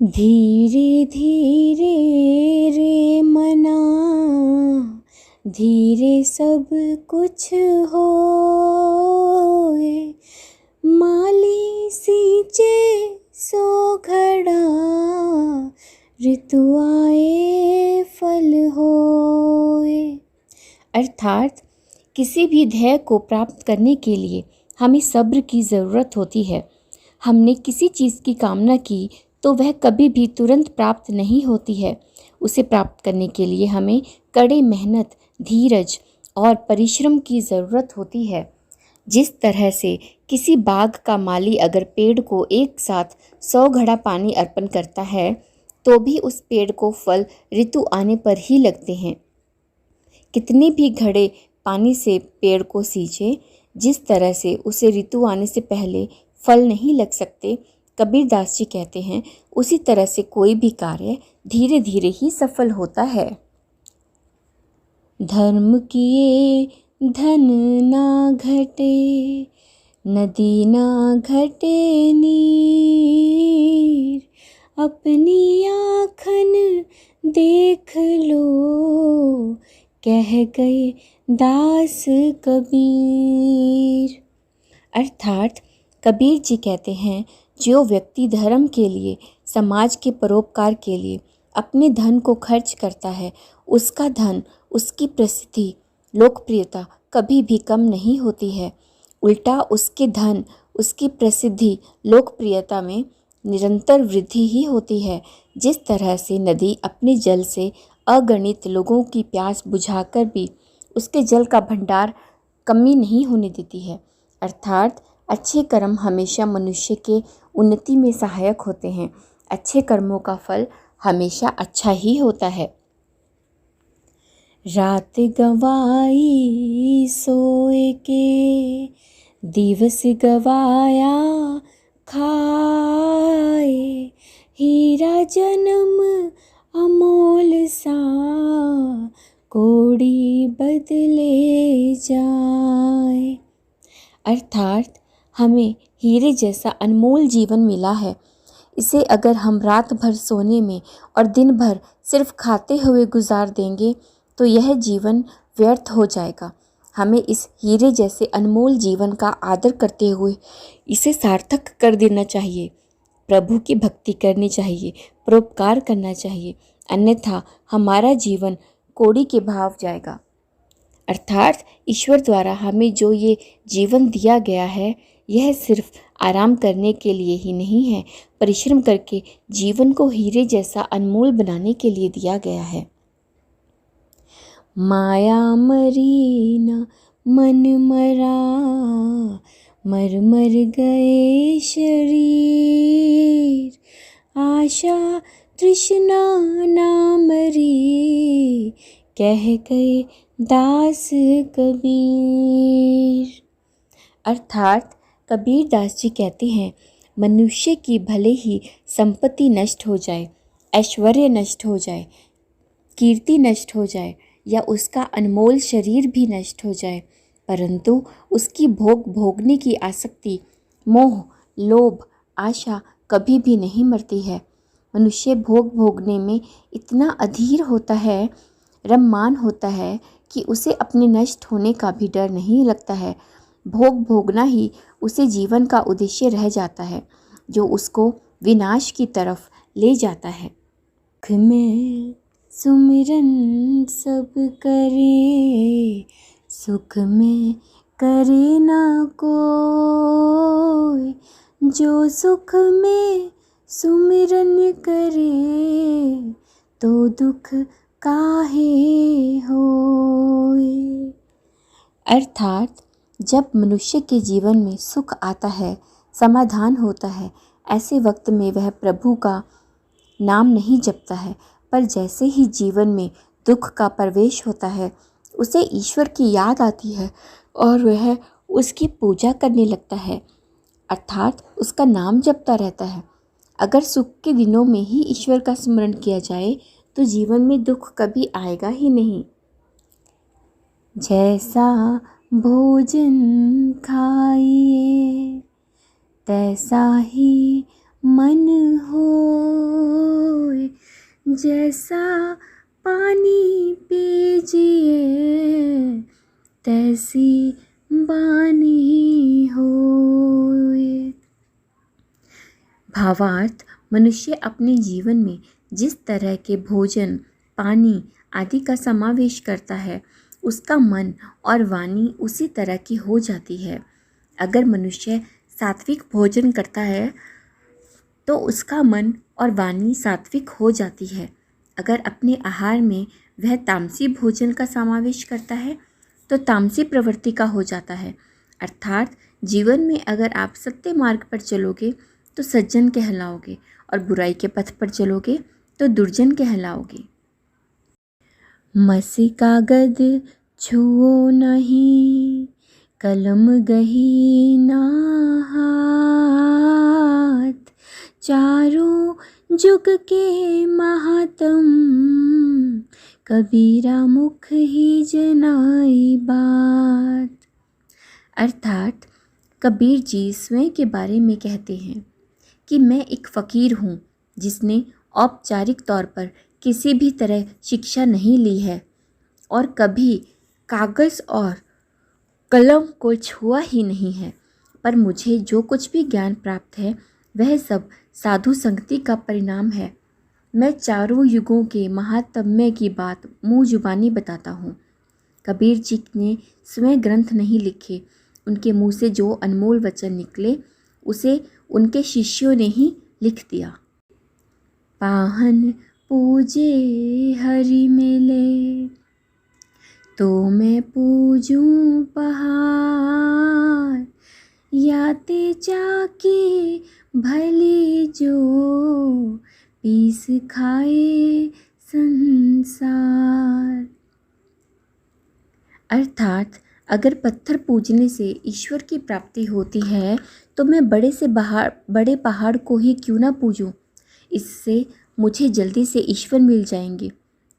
धीरे धीरे रे मना, धीरे सब कुछ होए। माली सींचे सो घड़ा, ऋतु आए फल होए। अर्थात किसी भी ध्येय को प्राप्त करने के लिए हमें सब्र की ज़रूरत होती है। हमने किसी चीज़ की कामना की तो वह कभी भी तुरंत प्राप्त नहीं होती है। उसे प्राप्त करने के लिए हमें कड़ी मेहनत, धीरज और परिश्रम की ज़रूरत होती है। जिस तरह से किसी बाग का माली अगर पेड़ को एक साथ 100 घड़ा पानी अर्पण करता है तो भी उस पेड़ को फल ऋतु आने पर ही लगते हैं। कितने भी घड़े पानी से पेड़ को सींचे, जिस तरह से उसे ऋतु आने से पहले फल नहीं लग सकते, कबीर दास जी कहते हैं, उसी तरह से कोई भी कार्य धीरे धीरे ही सफल होता है। धर्म किए धन ना घटे, नदी ना घटे नीर। अपनी आँखन देख लो, कह गए दास कबीर। अर्थात कबीर जी कहते हैं, जो व्यक्ति धर्म के लिए, समाज के परोपकार के लिए अपने धन को खर्च करता है, उसका धन, उसकी प्रसिद्धि, लोकप्रियता कभी भी कम नहीं होती है। उल्टा उसके धन, उसकी प्रसिद्धि, लोकप्रियता में निरंतर वृद्धि ही होती है। जिस तरह से नदी अपने जल से अगणित लोगों की प्यास बुझाकर भी उसके जल का भंडार कमी नहीं होने देती है। अर्थात अच्छे कर्म हमेशा मनुष्य के उन्नति में सहायक होते हैं। अच्छे कर्मों का फल हमेशा अच्छा ही होता है। रात गवाई सोए के, दिवस गवाया खाए। हीरा जन्म अमोल सा, कोड़ी बदले जाए। अर्थात हमें हीरे जैसा अनमोल जीवन मिला है। इसे अगर हम रात भर सोने में और दिन भर सिर्फ खाते हुए गुजार देंगे तो यह जीवन व्यर्थ हो जाएगा। हमें इस हीरे जैसे अनमोल जीवन का आदर करते हुए इसे सार्थक कर देना चाहिए। प्रभु की भक्ति करनी चाहिए, परोपकार करना चाहिए, अन्यथा हमारा जीवन कोड़ी के भाव जाएगा। अर्थात ईश्वर द्वारा हमें जो ये जीवन दिया गया है, यह सिर्फ आराम करने के लिए ही नहीं है, परिश्रम करके जीवन को हीरे जैसा अनमोल बनाने के लिए दिया गया है। माया मरी न मन मरा, मर मर गए शरीर। आशा तृष्णा ना मरी, कह गए दास कबीर। अर्थात कबीर दास जी कहते हैं, मनुष्य की भले ही संपत्ति नष्ट हो जाए, ऐश्वर्य नष्ट हो जाए, कीर्ति नष्ट हो जाए या उसका अनमोल शरीर भी नष्ट हो जाए, परंतु उसकी भोगने की आसक्ति, मोह, लोभ, आशा कभी भी नहीं मरती है। मनुष्य भोगने में इतना अधीर होता है, रममान होता है कि उसे अपने नष्ट होने का भी डर नहीं लगता है। भोगना ही उसे जीवन का उद्देश्य रह जाता है, जो उसको विनाश की तरफ ले जाता है। सुख में सुमिरन सब करे, सुख में करे ना कोई। जो सुख में सुमिरन करे, तो दुख काहे होए। अर्थात जब मनुष्य के जीवन में सुख आता है, समाधान होता है, ऐसे वक्त में वह प्रभु का नाम नहीं जपता है, पर जैसे ही जीवन में दुख का प्रवेश होता है, उसे ईश्वर की याद आती है और वह उसकी पूजा करने लगता है, अर्थात उसका नाम जपता रहता है। अगर सुख के दिनों में ही ईश्वर का स्मरण किया जाए तो जीवन में दुख कभी आएगा ही नहीं। जैसा भोजन खाइए, तैसा ही मन हो। जैसा पानी पीजिए तैसी बानी होए। भावार्थ, मनुष्य अपने जीवन में जिस तरह के भोजन, पानी आदि का समावेश करता है, उसका मन और वाणी उसी तरह की हो जाती है। अगर मनुष्य सात्विक भोजन करता है तो उसका मन और वाणी सात्विक हो जाती है। अगर अपने आहार में वह तामसी भोजन का समावेश करता है तो तामसी प्रवृत्ति का हो जाता है। अर्थात जीवन में अगर आप सत्य मार्ग पर चलोगे तो सज्जन कहलाओगे और बुराई के पथ पर चलोगे तो दुर्जन कहलाओगे। मसी कागद छुओ नहीं, कलम गही ना हाथ, चारों जुग के महात्म, कबीरा मुख ही जनाई बात। अर्थात कबीर जी स्वयं के बारे में कहते हैं कि मैं एक फ़कीर हूँ जिसने औपचारिक तौर पर किसी भी तरह शिक्षा नहीं ली है और कभी कागज़ और कलम को छुआ ही नहीं है, पर मुझे जो कुछ भी ज्ञान प्राप्त है वह सब साधु संगति का परिणाम है। मैं चारों युगों के महात्म्य की बात मुँह जुबानी बताता हूँ। कबीर जी ने स्वयं ग्रंथ नहीं लिखे, उनके मुँह से जो अनमोल वचन निकले उसे उनके शिष्यों ने ही लिख दिया। पाहन पूजे हरि मिले, तो मैं पूजूं पहाड़, याते जाके भली जो, पीस खाए संसार। अर्थात अगर पत्थर पूजने से ईश्वर की प्राप्ति होती है तो मैं बड़े पहाड़ को ही क्यों ना पूजूं, इससे मुझे जल्दी से ईश्वर मिल जाएंगे।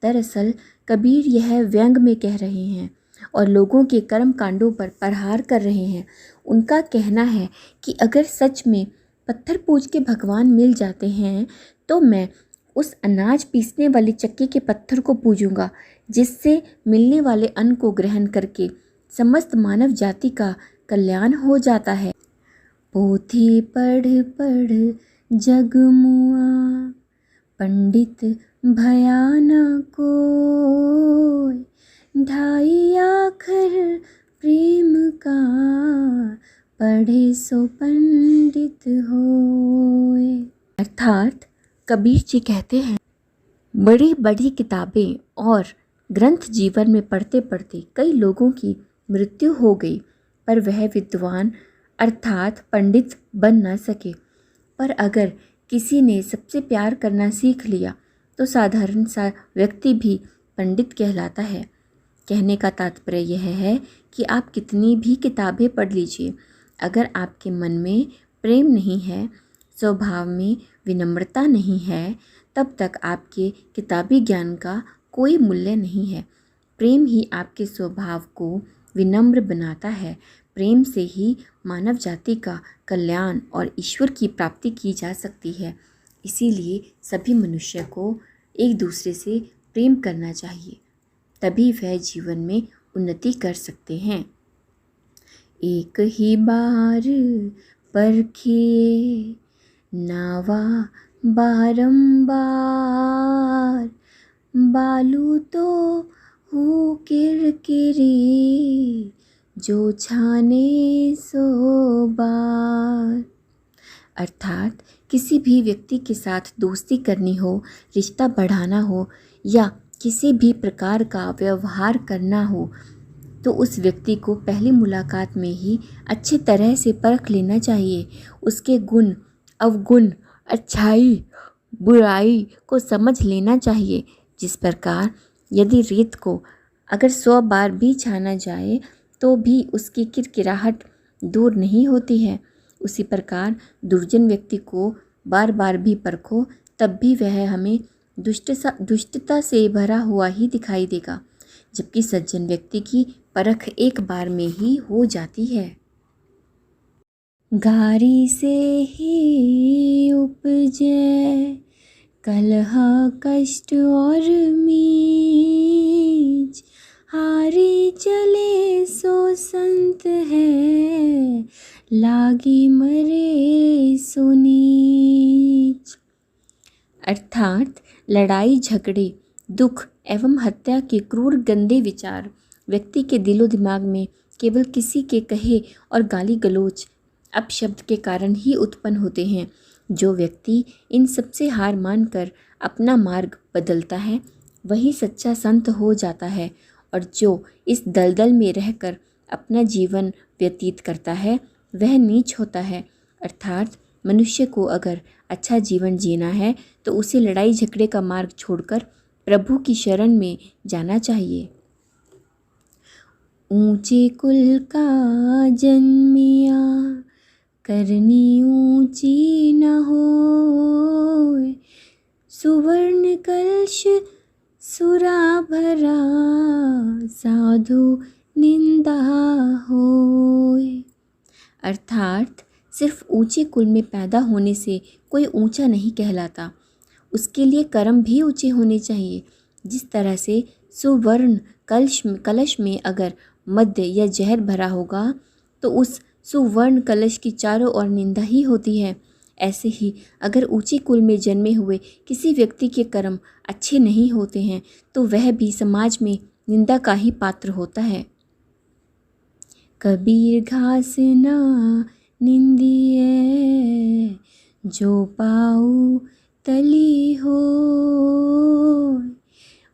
दरअसल कबीर यह व्यंग में कह रहे हैं और लोगों के कर्म कांडों पर प्रहार कर रहे हैं। उनका कहना है कि अगर सच में पत्थर पूज के भगवान मिल जाते हैं तो मैं उस अनाज पीसने वाली चक्की के पत्थर को पूजूंगा, जिससे मिलने वाले अन्न को ग्रहण करके समस्त मानव जाति का कल्याण हो जाता है। पोथी पढ़ पढ़ जग मुआ, पंडित भया न कोय, ढाई आखर प्रेम का, पढ़े सो पंडित होए। अर्थात कबीर जी कहते हैं, बड़ी बड़ी किताबें और ग्रंथ जीवन में पढ़ते पढ़ते कई लोगों की मृत्यु हो गई, पर वह विद्वान अर्थात पंडित बन न सके। पर अगर किसी ने सबसे प्यार करना सीख लिया तो साधारण सा व्यक्ति भी पंडित कहलाता है। कहने का तात्पर्य यह है कि आप कितनी भी किताबें पढ़ लीजिए, अगर आपके मन में प्रेम नहीं है, स्वभाव में विनम्रता नहीं है, तब तक आपके किताबी ज्ञान का कोई मूल्य नहीं है। प्रेम ही आपके स्वभाव को विनम्र बनाता है। प्रेम से ही मानव जाति का कल्याण और ईश्वर की प्राप्ति की जा सकती है। इसीलिए सभी मनुष्य को एक दूसरे से प्रेम करना चाहिए, तभी वह जीवन में उन्नति कर सकते हैं। एक ही बार परखिए नावा बारंबार, बालू तो हो किरकिरी, जो छाने सो बार। अर्थात किसी भी व्यक्ति के साथ दोस्ती करनी हो, रिश्ता बढ़ाना हो या किसी भी प्रकार का व्यवहार करना हो तो उस व्यक्ति को पहली मुलाकात में ही अच्छी तरह से परख लेना चाहिए। उसके गुण अवगुण, अच्छाई बुराई को समझ लेना चाहिए। जिस प्रकार यदि रेत को अगर 100 बार भी छाना जाए तो भी उसकी किरकिराहट दूर नहीं होती है, उसी प्रकार दुर्जन व्यक्ति को बार बार भी परखो तब भी वह हमें दुष्टता से भरा हुआ ही दिखाई देगा, जबकि सज्जन व्यक्ति की परख एक बार में ही हो जाती है। गारी से ही उपजे कलह कष्ट और मीच, हारे चले सो संत है, लागी मरे सो नीच। अर्थात लड़ाई झगड़े, दुख एवं हत्या के क्रूर गंदे विचार व्यक्ति के दिलो दिमाग में केवल किसी के कहे और गाली गलौज अपशब्द के कारण ही उत्पन्न होते हैं। जो व्यक्ति इन सब से हार मानकर अपना मार्ग बदलता है वही सच्चा संत हो जाता है, और जो इस दलदल में रहकर अपना जीवन व्यतीत करता है वह नीच होता है। अर्थात मनुष्य को अगर अच्छा जीवन जीना है तो उसे लड़ाई झगड़े का मार्ग छोड़कर प्रभु की शरण में जाना चाहिए। ऊंचे कुल का जन्मिया, करनी ऊंची न होए, सुवर्ण कलश सुरा भरा, साधु निंदा होए। अर्थात सिर्फ ऊंचे कुल में पैदा होने से कोई ऊंचा नहीं कहलाता, उसके लिए कर्म भी ऊंचे होने चाहिए। जिस तरह से सुवर्ण कलश में अगर मद्य या जहर भरा होगा तो उस सुवर्ण कलश की चारों ओर निंदा ही होती है। ऐसे ही अगर ऊंचे कुल में जन्मे हुए किसी व्यक्ति के कर्म अच्छे नहीं होते हैं तो वह भी समाज में निंदा का ही पात्र होता है। कबीर घास ना निंदिए, जो पाऊ तली हो,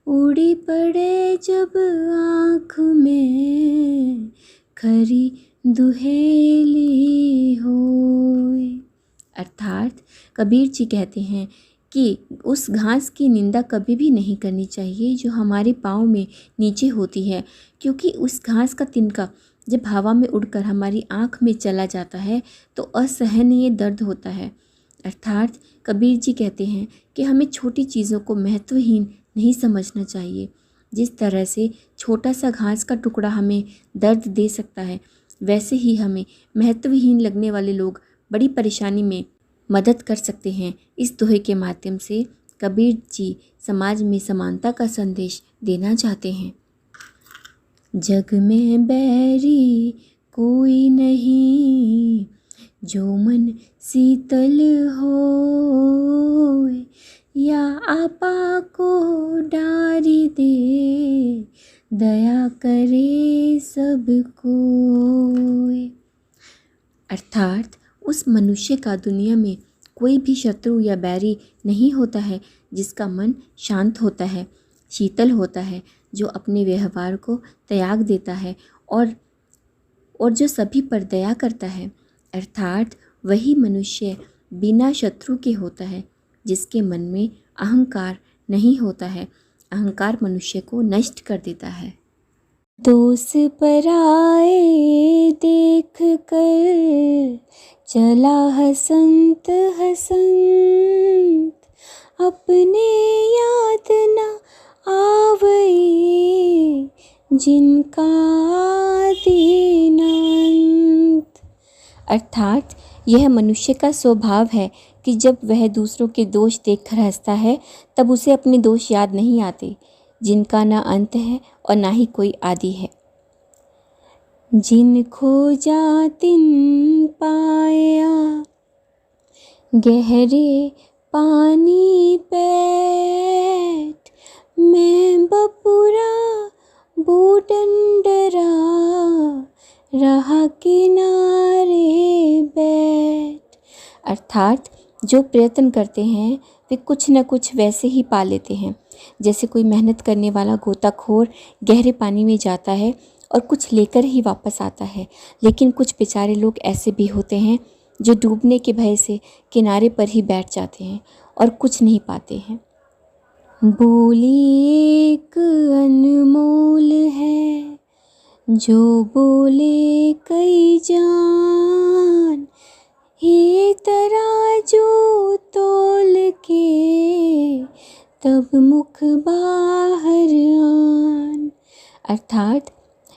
उड़ी पड़े जब आँख में, खरी दुहेली होए। अर्थात कबीर जी कहते हैं कि उस घास की निंदा कभी भी नहीं करनी चाहिए जो हमारे पाँव में नीचे होती है, क्योंकि उस घास का तिनका जब हवा में उड़कर हमारी आँख में चला जाता है तो असहनीय दर्द होता है। अर्थात कबीर जी कहते हैं कि हमें छोटी चीज़ों को महत्वहीन नहीं समझना चाहिए। जिस तरह से छोटा सा घास का टुकड़ा हमें दर्द दे सकता है, वैसे ही हमें महत्वहीन लगने वाले लोग बड़ी परेशानी में मदद कर सकते हैं। इस दोहे के माध्यम से कबीर जी समाज में समानता का संदेश देना चाहते हैं। जग में बैरी कोई नहीं, जो मन शीतल हो, या आपा को डारी दे, दया करे सबको। अर्थात उस मनुष्य का दुनिया में कोई भी शत्रु या बैरी नहीं होता है जिसका मन शांत होता है, शीतल होता है, जो अपने व्यवहार को त्याग देता है और जो सभी पर दया करता है। अर्थात वही मनुष्य बिना शत्रु के होता है जिसके मन में अहंकार नहीं होता है। अहंकार मनुष्य को नष्ट कर देता है। दोष पराए देख कर, चला हसंत हसंत, अपने याद न आवई, जिनका दीनांत। अर्थात यह मनुष्य का स्वभाव है कि जब वह दूसरों के दोष देखकर हंसता है तब उसे अपने दोष याद नहीं आते, जिनका ना अंत है और ना ही कोई आदि है। जिन खोजा तिन पाया, गहरे पानी पैठ, मैं बपुरा बूडंडरा, रहा किनारे बैठ। अर्थात जो प्रयत्न करते हैं वे कुछ न कुछ वैसे ही पा लेते हैं। जैसे कोई मेहनत करने वाला गोताखोर गहरे पानी में जाता है और कुछ लेकर ही वापस आता है, लेकिन कुछ बेचारे लोग ऐसे भी होते हैं जो डूबने के भय से किनारे पर ही बैठ जाते हैं और कुछ नहीं पाते हैं। बोली एक अनमोल है, जो बोले कई जान, हे तराजू तोल के, तब मुख बाहर आन। अर्थात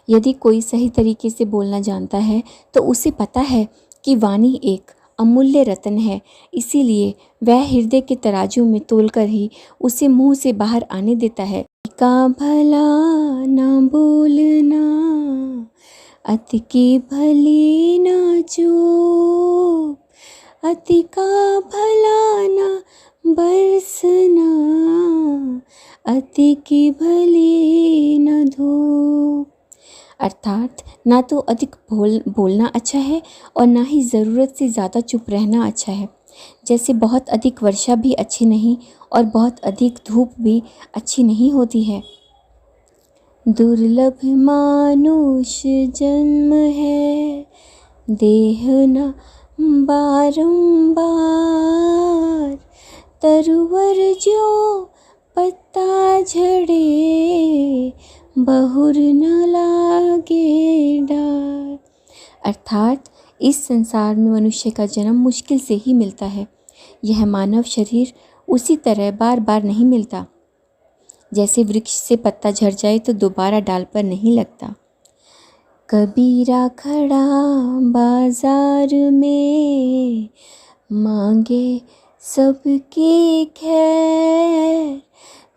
यदि कोई सही तरीके से बोलना जानता है तो उसे पता है कि वाणी एक अमूल्य रत्न है, इसीलिए वह हृदय के तराजू में तोलकर ही उसे मुंह से बाहर आने देता है। का भला ना बोलना, अति की भली ना चूप, अति का भला ना बरसना, अति की भली न धूप। अर्थात ना तो अधिक बोलना अच्छा है और ना ही ज़रूरत से ज़्यादा चुप रहना अच्छा है। जैसे बहुत अधिक वर्षा भी अच्छी नहीं और बहुत अधिक धूप भी अच्छी नहीं होती है। दुर्लभ मानुष जन्म है, देह न बारंबार, तरुवर जो पत्ता झड़े, बहुर न लागे डार। अर्थात इस संसार में मनुष्य का जन्म मुश्किल से ही मिलता है। यह मानव शरीर उसी तरह बार बार नहीं मिलता। जैसे वृक्ष से पत्ता झड़ जाए तो दोबारा डाल पर नहीं लगता। कबीरा खड़ा बाजार में, मांगे सबकी खैर,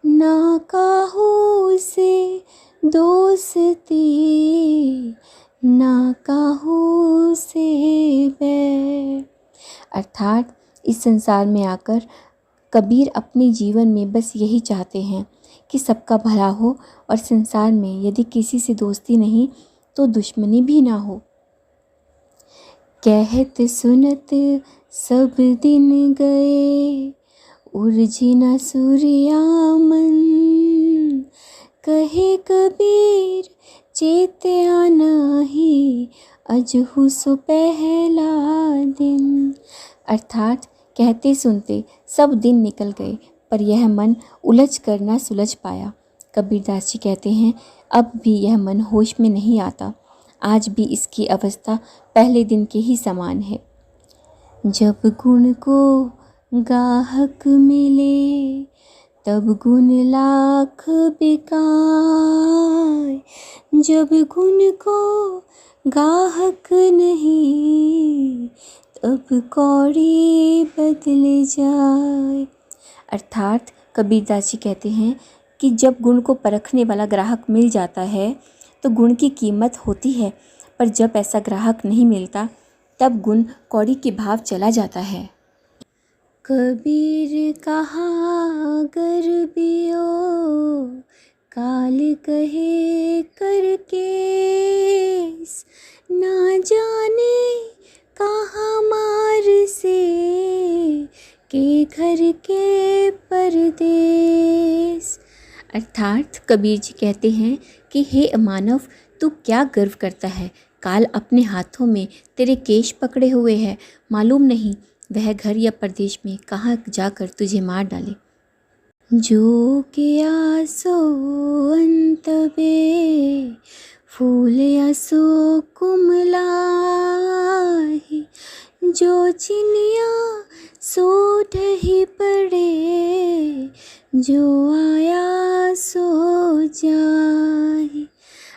ना काहू से दोस्ती, ना काहू से बैर। अर्थात इस संसार में आकर कबीर अपने जीवन में बस यही चाहते हैं कि सबका भला हो और संसार में यदि किसी से दोस्ती नहीं तो दुश्मनी भी ना हो। कहत सुनत सब दिन गए, उर्जी न सूर्यामन, कहे कबीर चेत्या नाही, अजहु सो पहला दिन। अर्थात कहते सुनते सब दिन निकल गए, पर यह मन उलझ कर न सुलझ पाया। कबीरदास जी कहते हैं, अब भी यह मन होश में नहीं आता। आज भी इसकी अवस्था पहले दिन के ही समान है। जब गुण को गाहक मिले, तब गुण लाख बिकाय, जब गुण को गाहक नहीं, तब कौड़ी बदल जाए। अर्थात कबीरदास जी कहते हैं कि जब गुण को परखने वाला ग्राहक मिल जाता है तो गुण की कीमत होती है, पर जब ऐसा ग्राहक नहीं मिलता तब गुण कौड़ी के भाव चला जाता है। कबीर कहा गर बियो, काल कहे करके, ना जाने कहाँ मार से, के घर के परदेस। अर्थात कबीर जी कहते हैं कि हे मानव, तू क्या गर्व करता है? काल अपने हाथों में तेरे केश पकड़े हुए है, मालूम नहीं वह घर या प्रदेश में कहाँ जाकर तुझे मार डाले। जो किया सो अंतबे, फूल या सो कुमलाही, जो चिनिया सो ढही पड़े, जो आया सो जाए।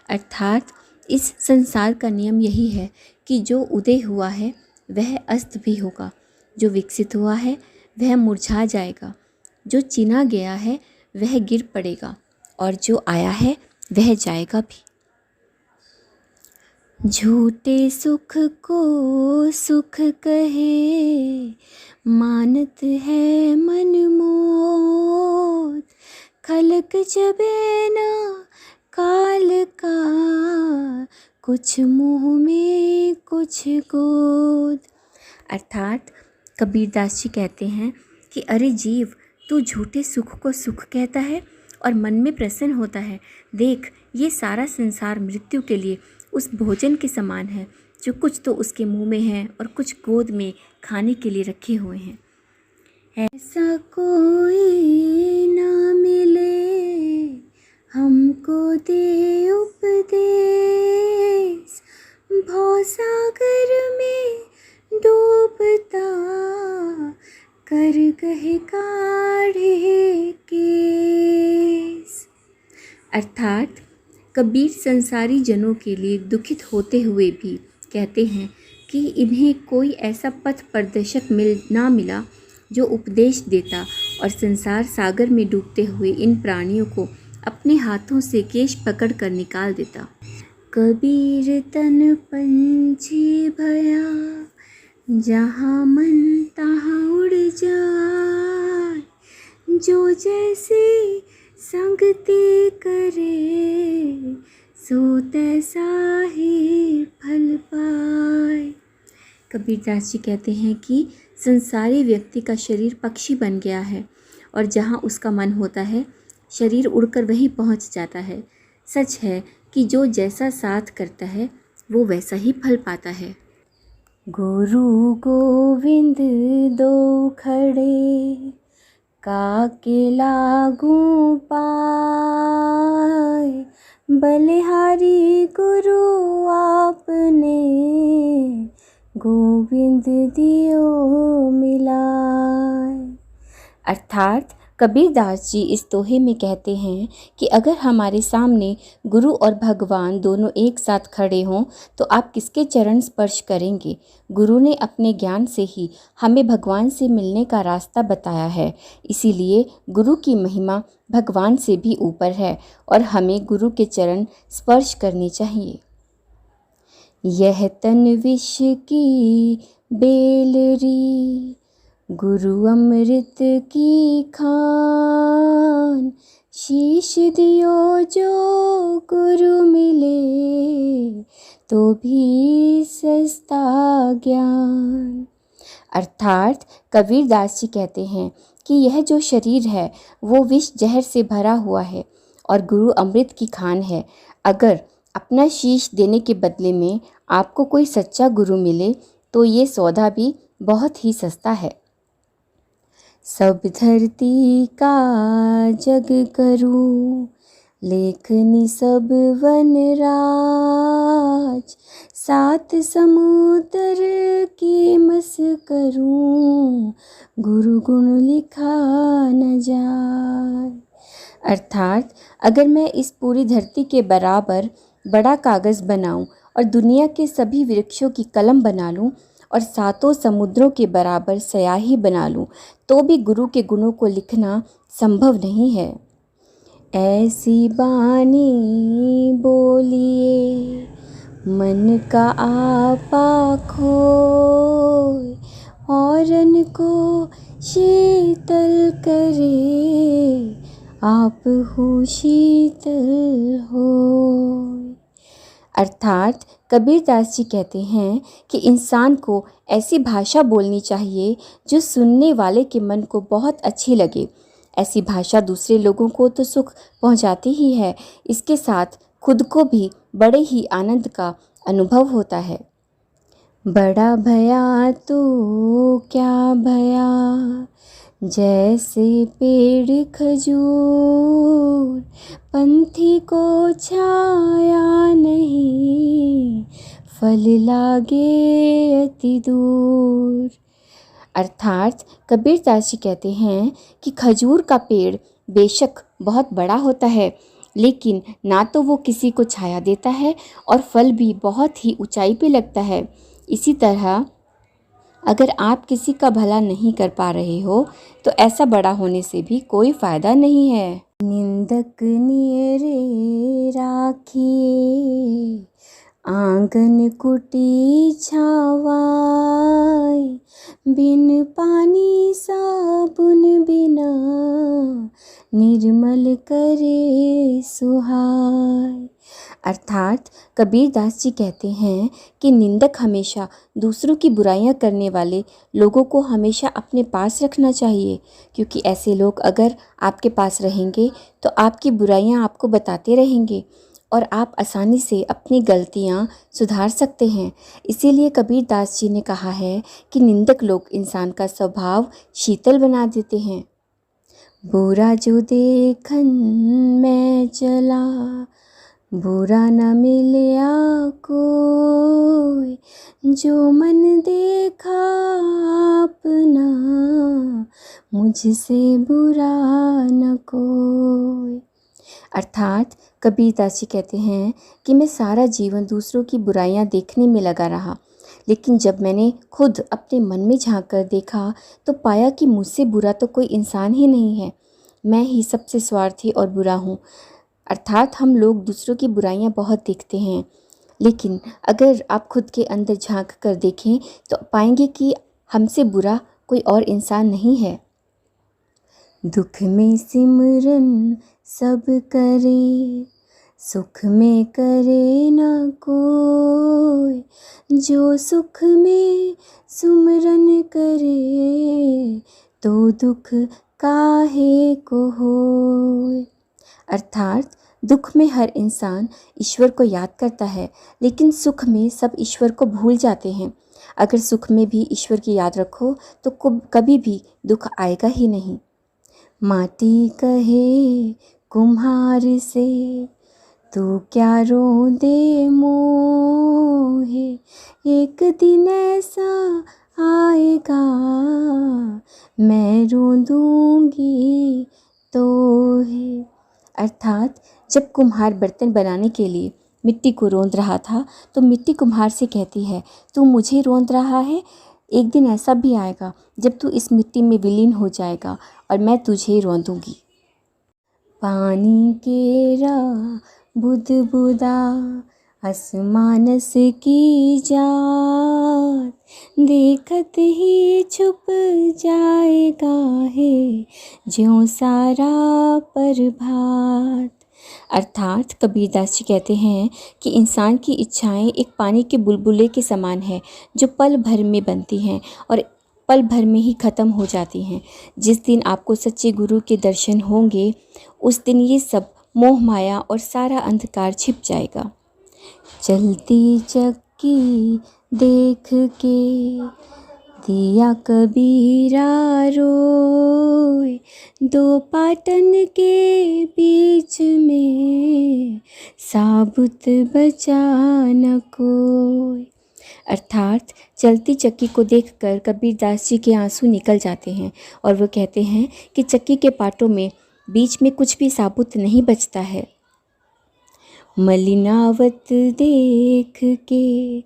अर्थात इस संसार का नियम यही है कि जो उदय हुआ है वह अस्त भी होगा, जो विकसित हुआ है वह मुरझा जाएगा, जो चिना गया है वह गिर पड़ेगा और जो आया है वह जाएगा भी। झूठे सुख को सुख कहे, मानत है मन मोद, खलक जबे ना काल का, कुछ मुँह में कुछ गोद। अर्थात कबीरदास जी कहते हैं कि अरे जीव, तू झूठे सुख को सुख कहता है और मन में प्रसन्न होता है। देख, ये सारा संसार मृत्यु के लिए उस भोजन के समान है जो कुछ तो उसके मुंह में है और कुछ गोद में खाने के लिए रखे हुए हैं। ऐसा कोई ना मिले, हमको दे उपदेश, भवसागर में डूबता, कर कहे काढ़े केस। अर्थात कबीर संसारी जनों के लिए दुखित होते हुए भी कहते हैं कि इन्हें कोई ऐसा पथ प्रदर्शक ना मिला जो उपदेश देता और संसार सागर में डूबते हुए इन प्राणियों को अपने हाथों से केश पकड़ कर निकाल देता। कबीर तन पंछी भया, जहाँ मन तहाँ उड़ जाए, जो जैसे संगति करे, सो तैसा ही फल पाए। कबीरदास जी कहते हैं कि संसारी व्यक्ति का शरीर पक्षी बन गया है और जहाँ उसका मन होता है शरीर उड़कर वहीं पहुँच जाता है। सच है कि जो जैसा साथ करता है वो वैसा ही फल पाता है। गुरु गोविंद दो खड़े, काके लागू पाए, बलिहारी गुरु आपने, गोविंद दियो मिलाए। अर्थात कबीरदास जी इस दोहे में कहते हैं कि अगर हमारे सामने गुरु और भगवान दोनों एक साथ खड़े हों तो आप किसके चरण स्पर्श करेंगे। गुरु ने अपने ज्ञान से ही हमें भगवान से मिलने का रास्ता बताया है, इसीलिए गुरु की महिमा भगवान से भी ऊपर है और हमें गुरु के चरण स्पर्श करने चाहिए। यह तन विष की बेलरी, गुरु अमृत की खान, शीश दियो जो गुरु मिले, तो भी सस्ता ज्ञान। अर्थात कबीरदास जी कहते हैं कि यह जो शरीर है वो विष जहर से भरा हुआ है और गुरु अमृत की खान है। अगर अपना शीश देने के बदले में आपको कोई सच्चा गुरु मिले तो ये सौदा भी बहुत ही सस्ता है। सब धरती का जग करूं, लेखनी सब वन राज, सात समुद्र की मस करूं, गुरु गुण लिखा न जाए। अर्थात अगर मैं इस पूरी धरती के बराबर बड़ा कागज़ बनाऊं और दुनिया के सभी वृक्षों की कलम बना लूं और सातों समुद्रों के बराबर स्याही बना लूं तो भी गुरु के गुणों को लिखना संभव नहीं है। ऐसी बानी बोलिए मन का आपा खोए, औरन को शीतल करे, आप हो शीतल हो। अर्थात कबीरदास जी कहते हैं कि इंसान को ऐसी भाषा बोलनी चाहिए जो सुनने वाले के मन को बहुत अच्छी लगे। ऐसी भाषा दूसरे लोगों को तो सुख पहुंचाती ही है, इसके साथ खुद को भी बड़े ही आनंद का अनुभव होता है। बड़ा भया तो क्या भया, जैसे पेड़ खजूर, पंथी को छाया नहीं, फल लागे अति दूर। अर्थात कबीरदास जी कहते हैं कि खजूर का पेड़ बेशक बहुत बड़ा होता है, लेकिन ना तो वो किसी को छाया देता है और फल भी बहुत ही ऊंचाई पे लगता है। इसी तरह अगर आप किसी का भला नहीं कर पा रहे हो तो ऐसा बड़ा होने से भी कोई फ़ायदा नहीं है। निंदक नियरे राखिए, आंगन कुटी छावाए, बिन पानी साबुन बिना, निर्मल करे सुहाए। अर्थात कबीरदास जी कहते हैं कि निंदक हमेशा दूसरों की बुराइयां करने वाले लोगों को हमेशा अपने पास रखना चाहिए, क्योंकि ऐसे लोग अगर आपके पास रहेंगे तो आपकी बुराइयां आपको बताते रहेंगे और आप आसानी से अपनी गलतियां सुधार सकते हैं। इसीलिए कबीरदास जी ने कहा है कि निंदक लोग इंसान का स्वभाव शीतल बना देते हैं। बुरा जो देखन मैं चला, बुरा न मिलया कोई, जो मन देखा अपना, मुझसे बुरा न कोई। अर्थात कबीरदास जी कहते हैं कि मैं सारा जीवन दूसरों की बुराइयां देखने में लगा रहा, लेकिन जब मैंने खुद अपने मन में झांक कर देखा तो पाया कि मुझसे बुरा तो कोई इंसान ही नहीं है। मैं ही सबसे स्वार्थी और बुरा हूँ। अर्थात हम लोग दूसरों की बुराइयाँ बहुत देखते हैं, लेकिन अगर आप खुद के अंदर झांक कर देखें तो पाएंगे कि हमसे बुरा कोई और इंसान नहीं है। दुख में सिमरन सब करे, सुख में करे न कोई, जो सुख में सुमरन करे तो दुख काहे को होए। अर्थात दुख में हर इंसान ईश्वर को याद करता है, लेकिन सुख में सब ईश्वर को भूल जाते हैं। अगर सुख में भी ईश्वर की याद रखो तो कभी भी दुख आएगा ही नहीं। माटी कहे कुम्हार से, तू क्या रोंदे मोहे, एक दिन ऐसा आएगा मैं रोंदूंगी तोहे। अर्थात जब कुम्हार बर्तन बनाने के लिए मिट्टी को रौंद रहा था तो मिट्टी कुम्हार से कहती है, तू मुझे रौंद रहा है, एक दिन ऐसा भी आएगा जब तू इस मिट्टी में विलीन हो जाएगा और मैं तुझे रौंदूंगी। पानी केरा बुदबुदा आसमानस की जात, देखत ही छुप जाएगा है ज्यों सारा प्रभात। अर्थात कबीरदास जी कहते हैं कि इंसान की इच्छाएं एक पानी के बुलबुले के समान है, जो पल भर में बनती हैं और पल भर में ही ख़त्म हो जाती हैं। जिस दिन आपको सच्चे गुरु के दर्शन होंगे उस दिन ये सब मोह माया और सारा अंधकार छिप जाएगा। चलती चक्की देख के दिया कबीरा रोए, दो पाटन के बीच में साबुत बचा न कोई। अर्थात चलती चक्की को देखकर कबीरदास जी के आंसू निकल जाते हैं और वो कहते हैं कि चक्की के पाटों में बीच में कुछ भी साबुत नहीं बचता है। मलिनावत देख के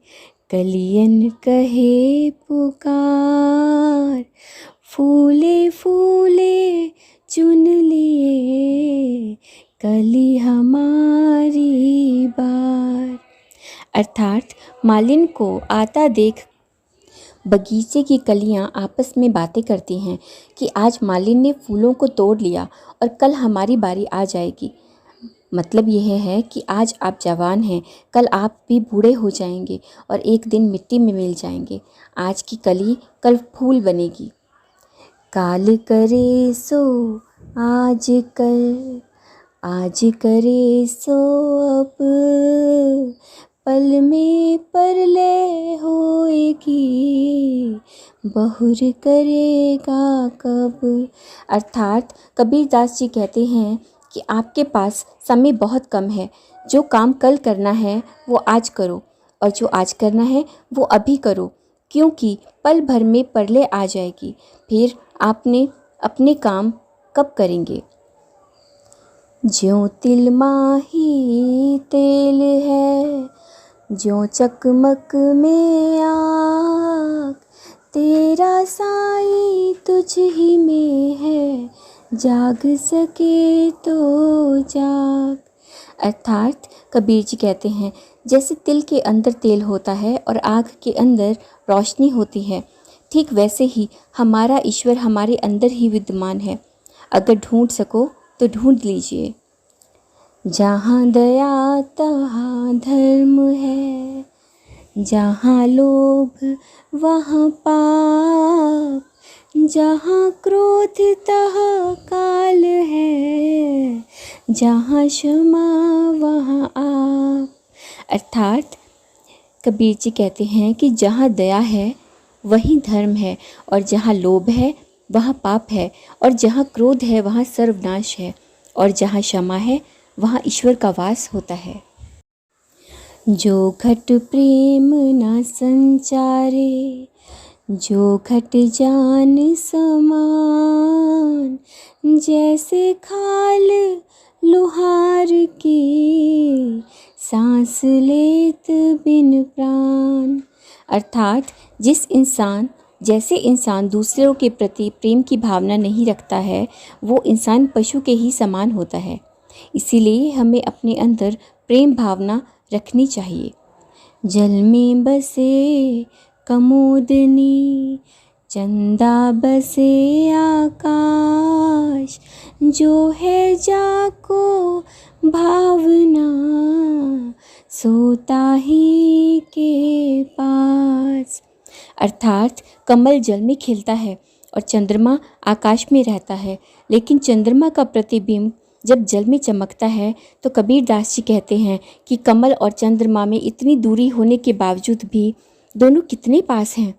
कलियन कहे पुकार, फूले फूले चुन लिए कली हमारी बार। अर्थात मालिन को आता देख बगीचे की कलियां आपस में बातें करती हैं कि आज मालिन ने फूलों को तोड़ लिया और कल हमारी बारी आ जाएगी। मतलब यह है कि आज आप जवान हैं, कल आप भी बूढ़े हो जाएंगे और एक दिन मिट्टी में मिल जाएंगे। आज की कली कल फूल बनेगी। काल करे सो आज कल, आज करे सो अब, पल में परलय होएगी, बहुर करेगा कब। अर्थात कबीरदास जी कहते हैं कि आपके पास समय बहुत कम है। जो काम कल करना है वो आज करो और जो आज करना है वो अभी करो, क्योंकि पल भर में परलय आ जाएगी। फिर आपने अपने काम कब करेंगे। ज्यों तिल माही तेल है, ज्यों चकमक में आग, तेरा साई तुझ ही में है, जाग सके तो जाग। अर्थात कबीर जी कहते हैं जैसे तिल के अंदर तेल होता है और आग के अंदर रोशनी होती है, ठीक वैसे ही हमारा ईश्वर हमारे अंदर ही विद्यमान है। अगर ढूंढ सको तो ढूंढ लीजिए। जहाँ दया तहाँ धर्म है, जहाँ लोभ वहाँ पाप, जहाँ क्रोध तहाँ काल है, जहाँ क्षमा वहाँ आप। अर्थात कबीर जी कहते हैं कि जहाँ दया है वहीं धर्म है, और जहाँ लोभ है वहाँ पाप है, और जहाँ क्रोध है वहाँ सर्वनाश है, और जहाँ क्षमा है वहाँ ईश्वर का वास होता है। जो घट प्रेम ना संचारे, जो घट जान समान, जैसे खाल लोहार की सांस लेत बिन प्राण। अर्थात जैसे इंसान दूसरों के प्रति प्रेम की भावना नहीं रखता है, वो इंसान पशु के ही समान होता है। इसीलिए हमें अपने अंदर प्रेम भावना रखनी चाहिए। जल में बसे कमोदनी, चंदा बसे आकाश, जो है जाको भावना, सोता ही के पास। अर्थात कमल जल में खिलता है और चंद्रमा आकाश में रहता है, लेकिन चंद्रमा का प्रतिबिंब जब जल में चमकता है तो कबीर दास जी कहते हैं कि कमल और चंद्रमा में इतनी दूरी होने के बावजूद भी दोनों कितने पास हैं।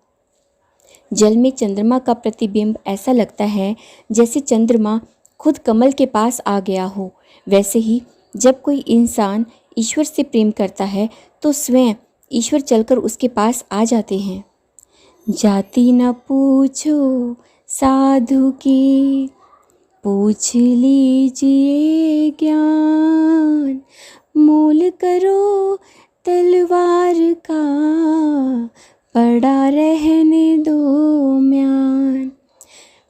जल में चंद्रमा का प्रतिबिंब ऐसा लगता है जैसे चंद्रमा खुद कमल के पास आ गया हो। वैसे ही जब कोई इंसान ईश्वर से प्रेम करता है तो स्वयं ईश्वर चलकर उसके पास आ जाते हैं। जाति न पूछो साधु की, पूछ लीजिए ज्ञान, मोल करो तलवार का, पड़ा रहने दो म्यान।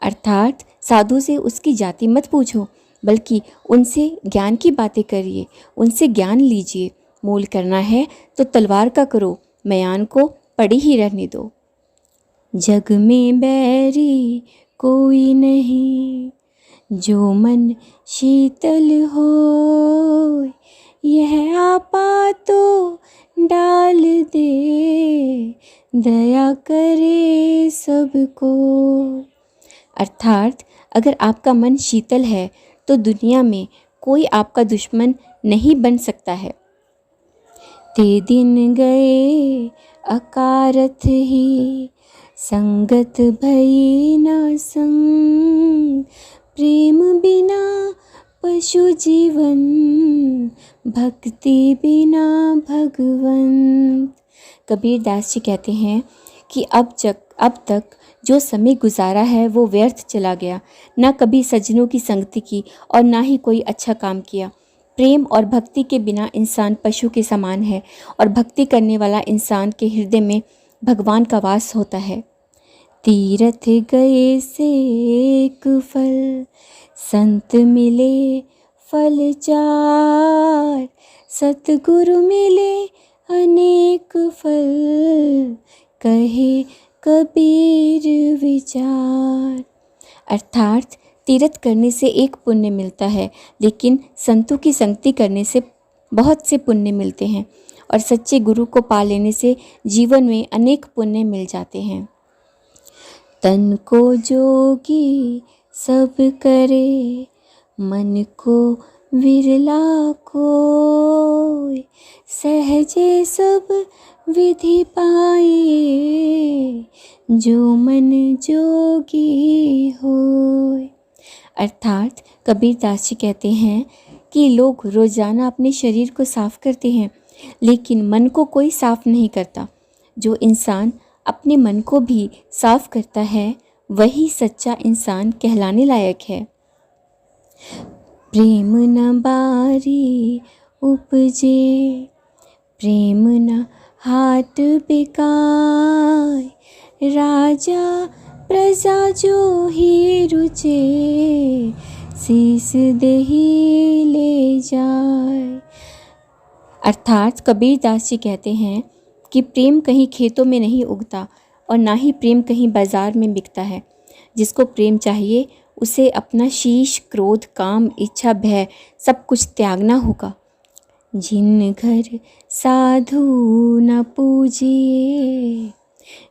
अर्थात साधु से उसकी जाति मत पूछो, बल्कि उनसे ज्ञान की बातें करिए, उनसे ज्ञान लीजिए। मोल करना है तो तलवार का करो, म्यान को पड़ी ही रहने दो। जग में बैरी कोई नहीं, जो मन शीतल हो, यह आपा तो डाल दे, दया करे सबको। अर्थात अगर आपका मन शीतल है तो दुनिया में कोई आपका दुश्मन नहीं बन सकता है। ते दिन गए अकारथ ही, संगत भई न संग, प्रेम बिना पशु जीवन, भक्ति बिना भगवंत। कबीर दास जी कहते हैं कि अब तक जो समय गुजारा है वो व्यर्थ चला गया, ना कभी सज्जनों की संगति की और ना ही कोई अच्छा काम किया। प्रेम और भक्ति के बिना इंसान पशु के समान है और भक्ति करने वाला इंसान के हृदय में भगवान का वास होता है। तीरथ गए से एक फल, संत मिले फल चार, सतगुरु मिले अनेक फल, कहे कबीर विचार। अर्थात तीर्थ करने से एक पुण्य मिलता है, लेकिन संतों की संगति करने से बहुत से पुण्य मिलते हैं और सच्चे गुरु को पा लेने से जीवन में अनेक पुण्य मिल जाते हैं। तन को जोगी सब करे, मन को विरला कोय, सहजे सब विधि पाए, जो मन जोगी होय। अर्थात कबीर दास जी कहते हैं कि लोग रोजाना अपने शरीर को साफ करते हैं, लेकिन मन को कोई साफ नहीं करता। जो इंसान अपने मन को भी साफ करता है वही सच्चा इंसान कहलाने लायक है। प्रेम न बारी उपजे, प्रेम न हाट बिकाय, राजा प्रजा जो ही रुचे, शीस देही ले जाए। अर्थात कबीर दास जी कहते हैं कि प्रेम कहीं खेतों में नहीं उगता और ना ही प्रेम कहीं बाजार में बिकता है। जिसको प्रेम चाहिए उसे अपना शीश, क्रोध, काम, इच्छा, भय सब कुछ त्यागना होगा। जिन घर साधु न पूजिए,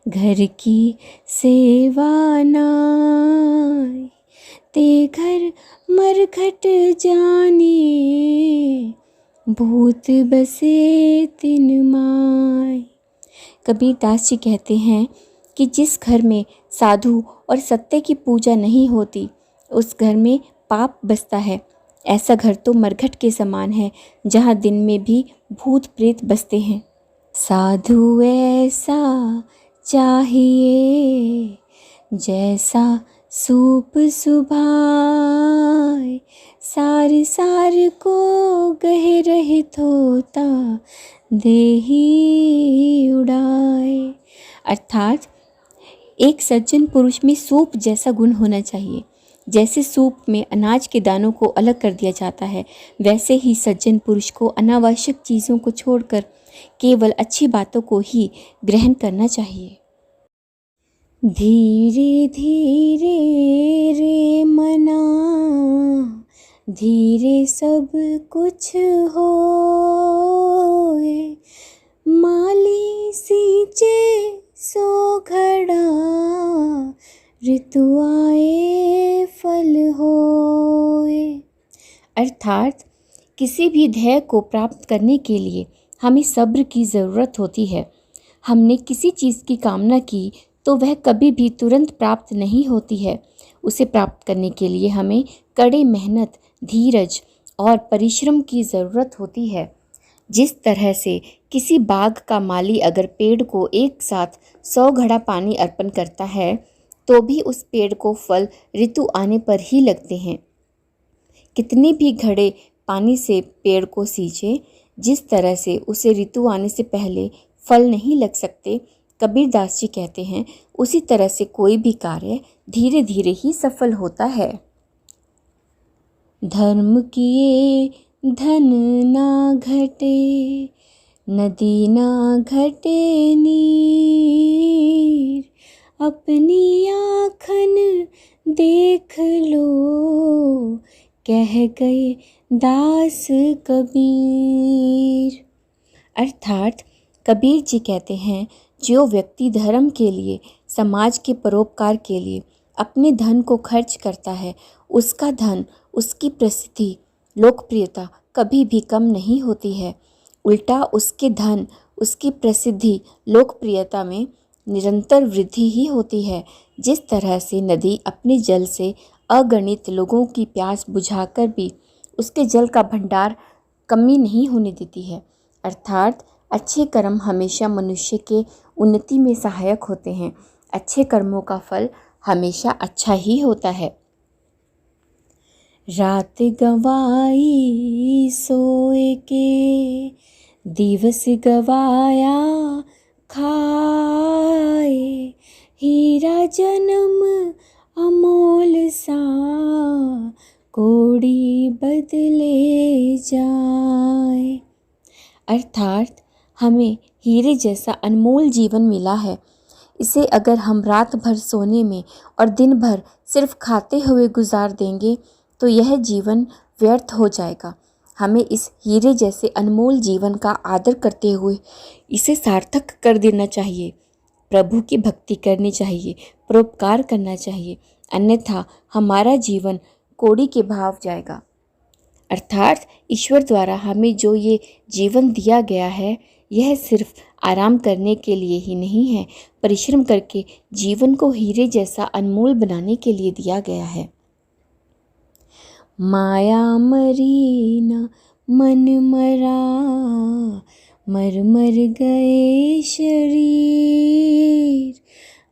घर की सेवा नाय, ते घर मरघट जाने, भूत बसे तिन माय। कबीर दास जी कहते हैं कि जिस घर में साधु और सत्य की पूजा नहीं होती उस घर में पाप बसता है। ऐसा घर तो मरघट के समान है जहाँ दिन में भी भूत प्रेत बसते हैं। साधु ऐसा चाहिए जैसा सूप सुभाए, सार सार को गह रहित होता देही उड़ाए। अर्थात एक सज्जन पुरुष में सूप जैसा गुण होना चाहिए। जैसे सूप में अनाज के दानों को अलग कर दिया जाता है, वैसे ही सज्जन पुरुष को अनावश्यक चीज़ों को छोड़कर केवल अच्छी बातों को ही ग्रहण करना चाहिए। धीरे धीरे रे मना, धीरे सब कुछ होए, माली सींचे सो घड़ा, ऋतु आए फल होए। अर्थात किसी भी ध्येय को प्राप्त करने के लिए हमें सब्र की ज़रूरत होती है। हमने किसी चीज़ की कामना की तो वह कभी भी तुरंत प्राप्त नहीं होती है। उसे प्राप्त करने के लिए हमें कड़े मेहनत, धीरज और परिश्रम की ज़रूरत होती है। जिस तरह से किसी बाग का माली अगर पेड़ को एक साथ 100 घड़ा पानी अर्पण करता है तो भी उस पेड़ को फल ऋतु आने पर ही लगते हैं। कितने भी घड़े पानी से पेड़ को सींचे, जिस तरह से उसे ऋतु आने से पहले फल नहीं लग सकते, कबीरदास जी कहते हैं, उसी तरह से कोई भी कार्य धीरे धीरे ही सफल होता है। धर्म किए धन ना घटे, नदी ना घटे नीर, अपनी आँखन देख लो, कह गए दास कबीर। अर्थात कबीर जी कहते हैं, जो व्यक्ति धर्म के लिए, समाज के परोपकार के लिए अपने धन को खर्च करता है, उसका धन, उसकी प्रसिद्धि, लोकप्रियता कभी भी कम नहीं होती है। उल्टा उसके धन, उसकी प्रसिद्धि, लोकप्रियता में निरंतर वृद्धि ही होती है। जिस तरह से नदी अपने जल से अगणित लोगों की प्यास बुझाकर भी उसके जल का भंडार कमी नहीं होने देती है। अर्थात अच्छे कर्म हमेशा मनुष्य के उन्नति में सहायक होते हैं। अच्छे कर्मों का फल हमेशा अच्छा ही होता है। रात गवाई सोए के, दिवस गवाया खाए, हीरा जन्म अमोल सा, कोड़ी बदले जाए। अर्थात हमें हीरे जैसा अनमोल जीवन मिला है। इसे अगर हम रात भर सोने में और दिन भर सिर्फ खाते हुए गुजार देंगे तो यह जीवन व्यर्थ हो जाएगा। हमें इस हीरे जैसे अनमोल जीवन का आदर करते हुए इसे सार्थक कर देना चाहिए। प्रभु की भक्ति करनी चाहिए, परोपकार करना चाहिए, अन्यथा हमारा जीवन कोड़ी के भाव जाएगा। अर्थात ईश्वर द्वारा हमें जो ये जीवन दिया गया है, यह सिर्फ आराम करने के लिए ही नहीं है, परिश्रम करके जीवन को हीरे जैसा अनमोल बनाने के लिए दिया गया है। माया मरी न मन मरा, मर मर गए शरीर,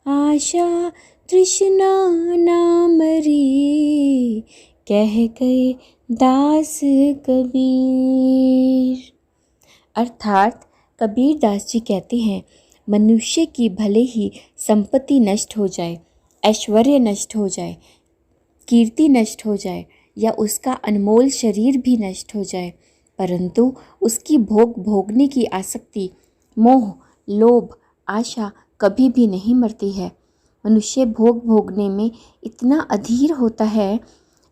आशा तृष्णा ना मरी, कह गए दास कबीर। अर्थात कबीर दास जी कहते हैं, मनुष्य की भले ही संपत्ति नष्ट हो जाए, ऐश्वर्य नष्ट हो जाए, कीर्ति नष्ट हो जाए या उसका अनमोल शरीर भी नष्ट हो जाए, परंतु उसकी भोगने की आसक्ति, मोह, लोभ, आशा कभी भी नहीं मरती है। मनुष्य भोगने में इतना अधीर होता है,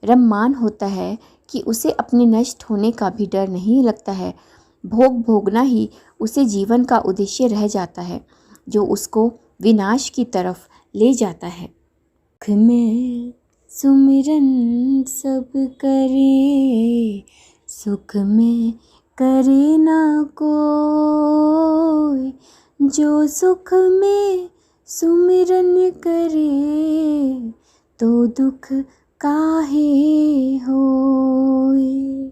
रममान होता है कि उसे अपने नष्ट होने का भी डर नहीं लगता है। भोगना ही उसे जीवन का उद्देश्य रह जाता है, जो उसको विनाश की तरफ ले जाता है। सुख में सुमिरन सब करे, सुख में करे ना कोई, जो सुख में सुमिरन करे, तो दुख काहे होए।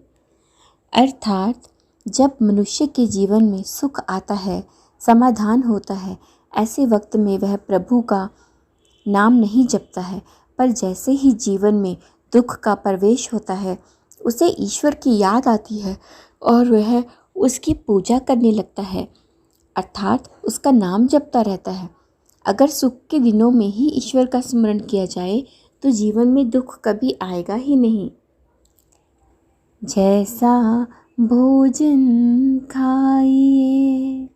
अर्थात जब मनुष्य के जीवन में सुख आता है, समाधान होता है, ऐसे वक्त में वह प्रभु का नाम नहीं जपता है, पर जैसे ही जीवन में दुख का प्रवेश होता है, उसे ईश्वर की याद आती है और वह उसकी पूजा करने लगता है, अर्थात उसका नाम जपता रहता है। अगर सुख के दिनों में ही ईश्वर का स्मरण किया जाए तो जीवन में दुख कभी आएगा ही नहीं। जैसा भोजन खाइए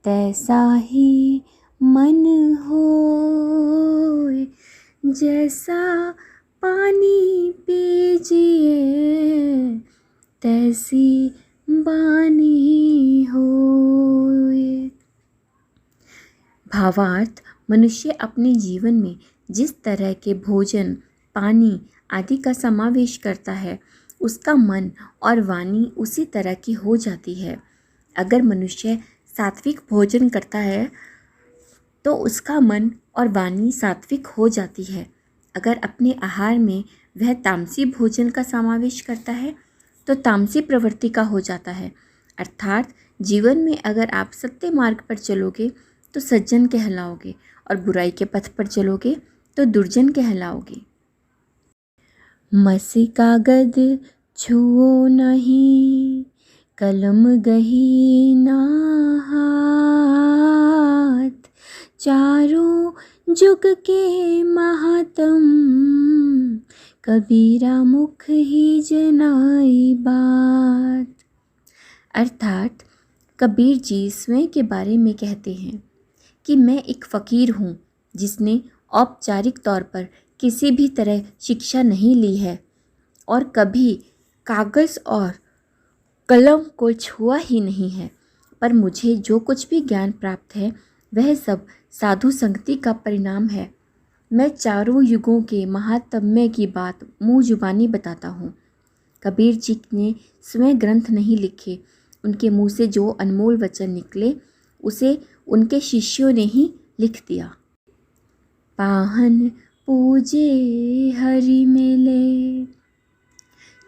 तैसा ही मन होए, जैसा पानी पीजिए तैसी बानी होए। भावार्थ, मनुष्य अपने जीवन में जिस तरह के भोजन, पानी आदि का समावेश करता है, उसका मन और वाणी उसी तरह की हो जाती है। अगर मनुष्य सात्विक भोजन करता है तो उसका मन और वाणी सात्विक हो जाती है। अगर अपने आहार में वह तामसी भोजन का समावेश करता है तो तामसी प्रवृत्ति का हो जाता है। अर्थात जीवन में अगर आप सत्य मार्ग पर चलोगे तो सज्जन कहलाओगे और बुराई के पथ पर चलोगे तो दुर्जन कहलाओगे। मसी कागद छुओ नहीं, कलम गही ना हाथ, चारों जुग के महात्म, कबीरा मुख ही जनाई बात। अर्थात कबीर जी स्वयं के बारे में कहते हैं कि मैं एक फ़कीर हूँ जिसने औपचारिक तौर पर किसी भी तरह शिक्षा नहीं ली है और कभी कागज़ और कलम को छुआ ही नहीं है, पर मुझे जो कुछ भी ज्ञान प्राप्त है वह सब साधु संगति का परिणाम है। मैं चारों युगों के महात्म्य की बात मुँह जुबानी बताता हूँ। कबीर जी ने स्वयं ग्रंथ नहीं लिखे, उनके मुँह से जो अनमोल वचन निकले उसे उनके शिष्यों ने ही लिख दिया। पाहन पूजे हरि मिले,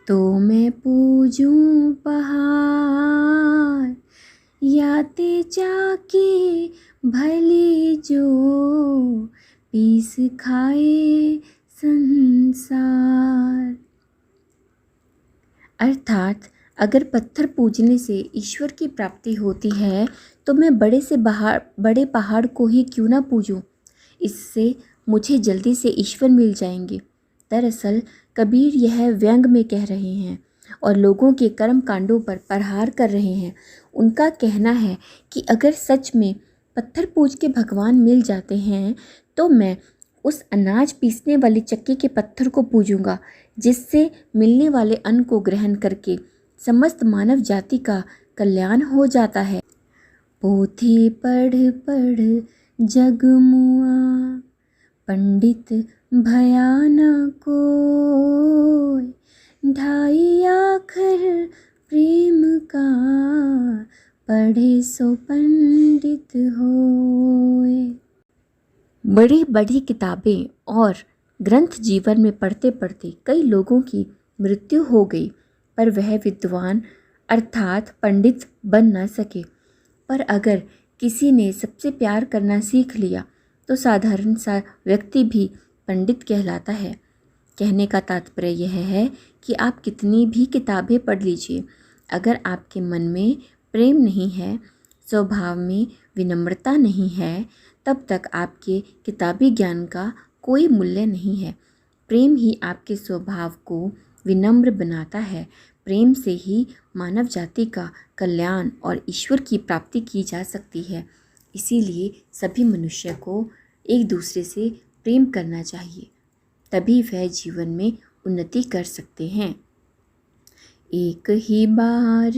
तो मैं पूजूं पहाड़, याते जाके भली जो पीस खाए संसार। अर्थात अगर पत्थर पूजने से ईश्वर की प्राप्ति होती है तो मैं बड़े पहाड़ को ही क्यों ना पूजूं, इससे मुझे जल्दी से ईश्वर मिल जाएंगे। दरअसल कबीर यह व्यंग में कह रहे हैं और लोगों के कर्म कांडों पर प्रहार कर रहे हैं। उनका कहना है कि अगर सच में पत्थर पूज के भगवान मिल जाते हैं तो मैं उस अनाज पीसने वाली चक्की के पत्थर को पूजूंगा, जिससे मिलने वाले अन्न को ग्रहण करके समस्त मानव जाति का कल्याण हो जाता है। पोथी पढ़ पढ़ जग मुआ, पंडित भयाना कोय, ढाई आखर प्रेम का, पढ़े सो पंडित होए। बड़ी बड़ी किताबें और ग्रंथ जीवन में पढ़ते पढ़ते कई लोगों की मृत्यु हो गई, पर वह विद्वान अर्थात पंडित बन न सके। पर अगर किसी ने सबसे प्यार करना सीख लिया तो साधारण सा व्यक्ति भी पंडित कहलाता है। कहने का तात्पर्य यह है कि आप कितनी भी किताबें पढ़ लीजिए, अगर आपके मन में प्रेम नहीं है, स्वभाव में विनम्रता नहीं है, तब तक आपके किताबी ज्ञान का कोई मूल्य नहीं है। प्रेम ही आपके स्वभाव को विनम्र बनाता है। प्रेम से ही मानव जाति का कल्याण और ईश्वर की प्राप्ति की जा सकती है। इसीलिए सभी मनुष्य को एक दूसरे से प्रेम करना चाहिए, तभी वह जीवन में उन्नति कर सकते हैं। एक ही बार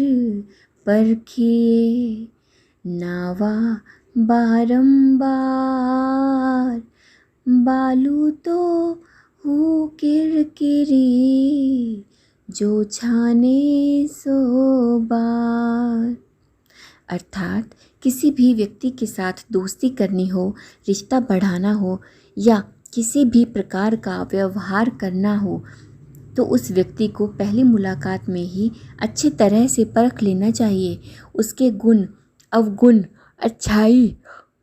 परखिए नावा बारंबार, बालू तो हो किरकिरी, जो छाने सो बार। अर्थात किसी भी व्यक्ति के साथ दोस्ती करनी हो, रिश्ता बढ़ाना हो या किसी भी प्रकार का व्यवहार करना हो तो उस व्यक्ति को पहली मुलाकात में ही अच्छी तरह से परख लेना चाहिए। उसके गुण, अवगुण, अच्छाई,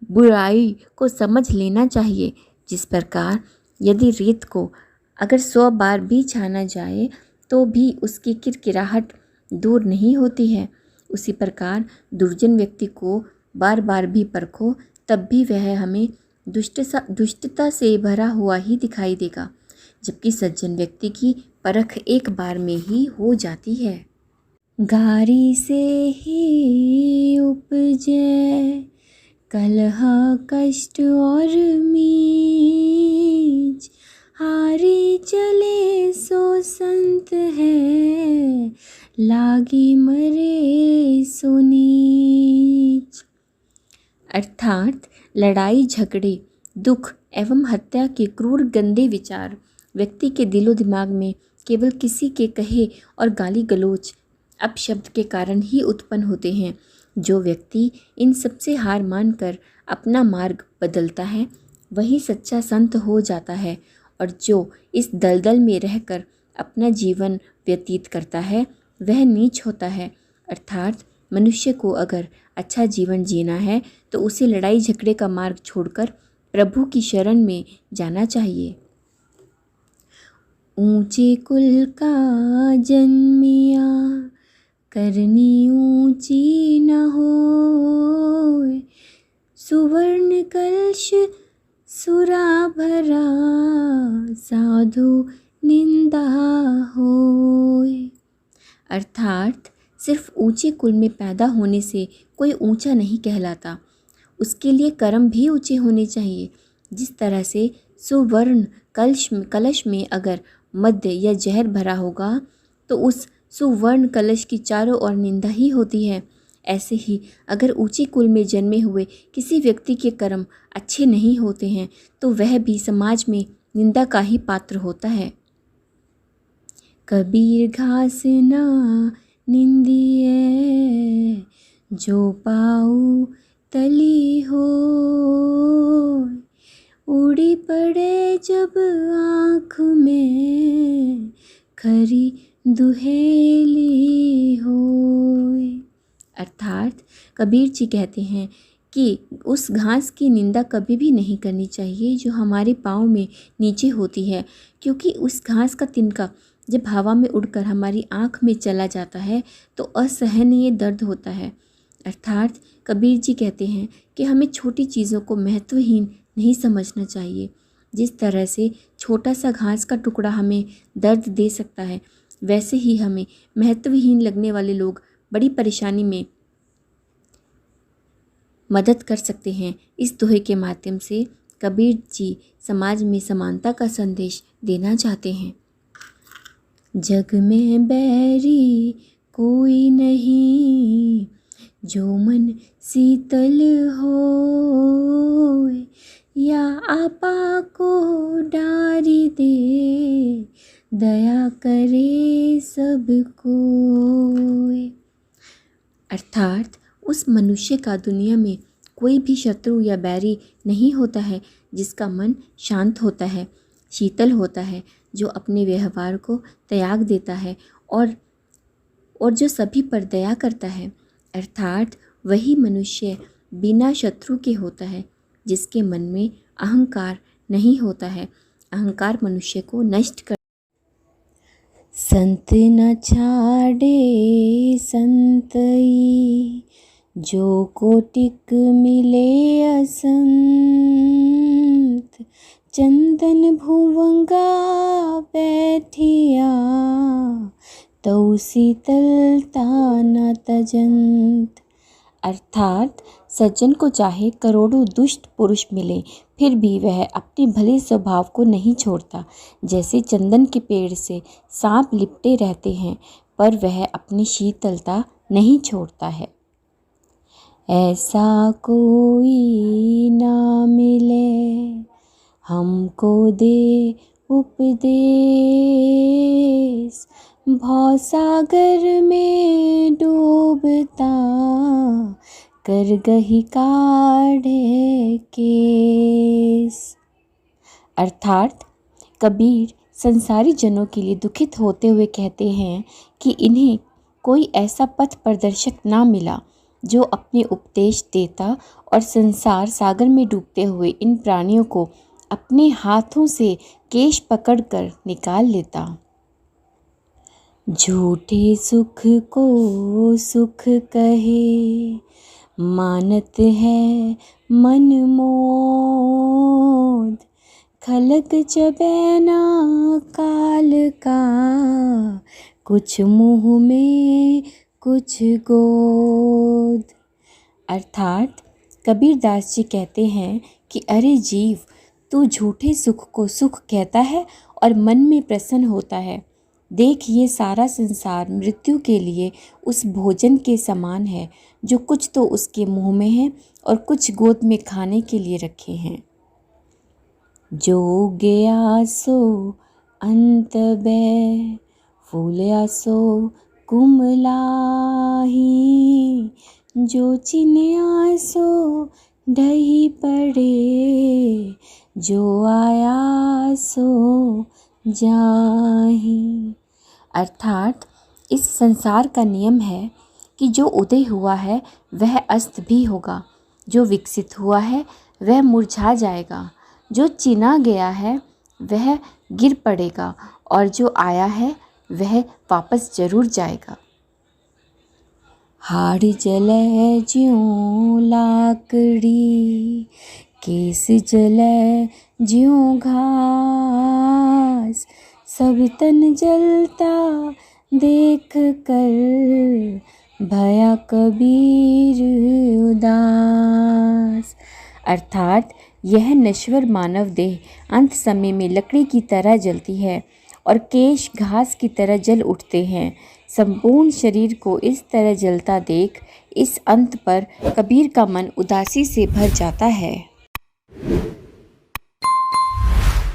बुराई को समझ लेना चाहिए। जिस प्रकार यदि रेत को अगर 100 बार भी छाना जाए तो भी उसकी किरकिराहट दूर नहीं होती है, उसी प्रकार दुर्जन व्यक्ति को बार बार भी परखो तब भी वह हमें दुष्टता से भरा हुआ ही दिखाई देगा, जबकि सज्जन व्यक्ति की परख एक बार में ही हो जाती है। गारी से ही उपजे कलह कष्ट और मीच, हारी चले सो संत है, लागी मरे सो नीच। अर्थात लड़ाई झगड़े, दुख एवं हत्या के क्रूर गंदे विचार व्यक्ति के दिलो दिमाग में केवल किसी के कहे और गाली गलौज अपशब्द के कारण ही उत्पन्न होते हैं। जो व्यक्ति इन सब से हार मानकर अपना मार्ग बदलता है वही सच्चा संत हो जाता है, और जो इस दलदल में रहकर अपना जीवन व्यतीत करता है वह नीच होता है। अर्थात मनुष्य को अगर अच्छा जीवन जीना है तो उसे लड़ाई झगड़े का मार्ग छोड़कर प्रभु की शरण में जाना चाहिए। ऊंचे कुल का जन्मिया करनी ऊंची न होए, सुवर्ण कलश सुरा भरा साधु निंदा होए। अर्थात सिर्फ ऊंचे कुल में पैदा होने से कोई ऊंचा नहीं कहलाता, उसके लिए कर्म भी ऊंचे होने चाहिए। जिस तरह से सुवर्ण कलश में अगर मद्य या जहर भरा होगा तो उस सुवर्ण कलश की चारों ओर निंदा ही होती है, ऐसे ही अगर ऊंचे कुल में जन्मे हुए किसी व्यक्ति के कर्म अच्छे नहीं होते हैं तो वह भी समाज में निंदा का ही पात्र होता है। कबीर घास ना निंदिए जो पाऊ तली हो, उड़ी पड़े जब आँख में खरी दुहेली होए। अर्थात कबीर जी कहते हैं कि उस घास की निंदा कभी भी नहीं करनी चाहिए जो हमारे पाँव में नीचे होती है, क्योंकि उस घास का तिनका जब हवा में उड़कर हमारी आँख में चला जाता है तो असहनीय दर्द होता है। अर्थात कबीर जी कहते हैं कि हमें छोटी चीज़ों को महत्वहीन नहीं समझना चाहिए। जिस तरह से छोटा सा घास का टुकड़ा हमें दर्द दे सकता है, वैसे ही हमें महत्वहीन लगने वाले लोग बड़ी परेशानी में मदद कर सकते हैं। इस दोहे के माध्यम से कबीर जी समाज में समानता का संदेश देना चाहते हैं। जग में बैरी कोई नहीं, जो मन शीतल हो, या आपा को डारी दे, दया करे सबको। अर्थात उस मनुष्य का दुनिया में कोई भी शत्रु या बैरी नहीं होता है जिसका मन शांत होता है, शीतल होता है, जो अपने व्यवहार को त्याग देता है और जो सभी पर दया करता है। अर्थात वही मनुष्य बिना शत्रु के होता है जिसके मन में अहंकार नहीं होता है। अहंकार मनुष्य को नष्ट कर। संत न छाड़े संतई, जो कोटिक मिले असंत, चंदन भुवंगा बैठिया, तौ शीतलता न तजंत। अर्थात सज्जन को चाहे करोड़ों दुष्ट पुरुष मिले फिर भी वह अपने भले स्वभाव को नहीं छोड़ता। जैसे चंदन के पेड़ से सांप लिपटे रहते हैं पर वह अपनी शीतलता नहीं छोड़ता है। ऐसा कोई ना मिले हमको दे उपदेश, भवसागर में डूबता कर गही काढ़े केस। अर्थात कबीर संसारी जनों के लिए दुखित होते हुए कहते हैं कि इन्हें कोई ऐसा पथ प्रदर्शक ना मिला जो अपने उपदेश देता और संसार सागर में डूबते हुए इन प्राणियों को अपने हाथों से केश पकड़कर निकाल लेता। झूठे सुख को सुख कहे, मानत है मन मोद, खलक जबैना काल का, कुछ मुँह में कुछ गोद। अर्थात कबीरदास जी कहते हैं कि अरे जीव, तू झूठे सुख को सुख कहता है और मन में प्रसन्न होता है। देख, ये सारा संसार मृत्यु के लिए उस भोजन के समान है जो कुछ तो उसके मुंह में है और कुछ गोद में खाने के लिए रखे हैं। जो गया सो अंत बै, फूलया सो कुमलाही, जो चिन्या सो ढही पड़े, जो आया सो जाही। अर्थात इस संसार का नियम है कि जो उदय हुआ है वह अस्त भी होगा, जो विकसित हुआ है वह मुरझा जाएगा, जो चिना गया है वह गिर पड़ेगा और जो आया है वह वापस जरूर जाएगा। हाड़ जले ज्यों लाकड़ी, केस जले ज्यों घास, सब तन जलता देख कर, भया कबीर उदास। अर्थात यह नश्वर मानव देह अंत समय में लकड़ी की तरह जलती है और केश घास की तरह जल उठते हैं। संपूर्ण शरीर को इस तरह जलता देख इस अंत पर कबीर का मन उदासी से भर जाता है।